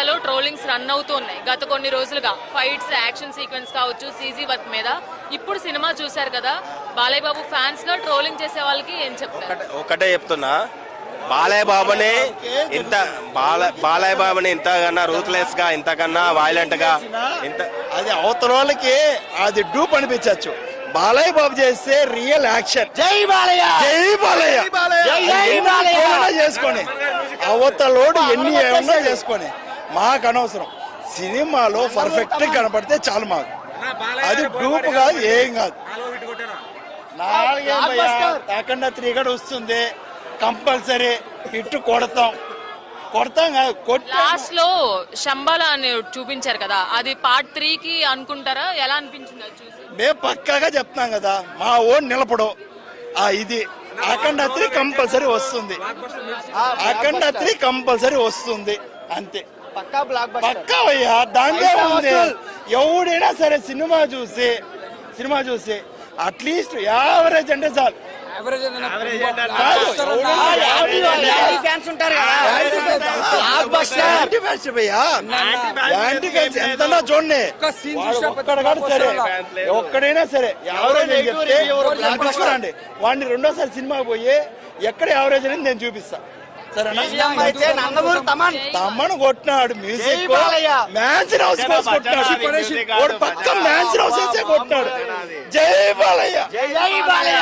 మీడియాలో trollings run అవుతున్నాయి గత కొన్ని రోజులుగా. ఫైట్స్, యాక్షన్ సీక్వెన్స్ కావచ్చు, సీజీ వర్క్ మీద. ఇప్పుడు సినిమా చూశారు కదా, బాలయ్య బాబు ఫ్యాన్స్ గా ట్రోలింగ్ చేసే వాళ్ళకి ఏం చెప్తారు? ఒకటే చెప్తున్నా, బాలయ్య బాబుని ఇంతకన్నా రూత్లెస్ గా, ఇంతకన్నా వైలెంట్ గా, ఇంత అది అవతల వాళ్ళకి అది డూప్ అనిపించచ్చు. బాలయ్య బాబు చేస్తే రియల్ యాక్షన్. జై బాలయ్య, జై బాలయ్య, చేసుకొని అవతలోడు ఎన్ని ఏమన్నా చేసుకొని మాకు అనవసరం. సినిమాలో పర్ఫెక్ట్ కనపడితే చాలు మాకు. అది డూప్ కాదు, ఏం కాదు. 3 కూడా వస్తుంది కంపల్సరీ. హిట్ కొడతాం లాస్ట్ లో శంబాల అని చూపించారు కదా, అది పార్ట్ 3 కి అనుకుంటారా? ఎలా అనిపించింది అది చూసి? మేము పక్కాగా చెప్తున్నాం కదా, మా ఓన్ నిలపడం. ఇది అఖండ 3 కంపల్సరీ వస్తుంది. అఖండ 3 కంపల్సరీ వస్తుంది, అంతే. పక్కా అయ్యా, దాంట్లో ఉంది. ఎవడైనా సరే సినిమా చూసి అట్లీస్ట్ యావరేజ్ అంటే చాలు. ఎంతనా చూడండి, ఒక్కడైనా సరే యావరేజ్ అని చెప్తే అండి. వాడిని రెండోసారి సినిమాకి పోయి ఎక్కడ యావరేజ్ అనేది నేను చూపిస్తా. తమ్మను కొట్టినాడు, మ్యూజిక్ మ్యాన్సన్ హౌస్ కొట్టినాడు, పక్క మ్యాన్సన్ హౌస్ కొట్టినాడు. జై బాలయ్య, జై బాలయ్య.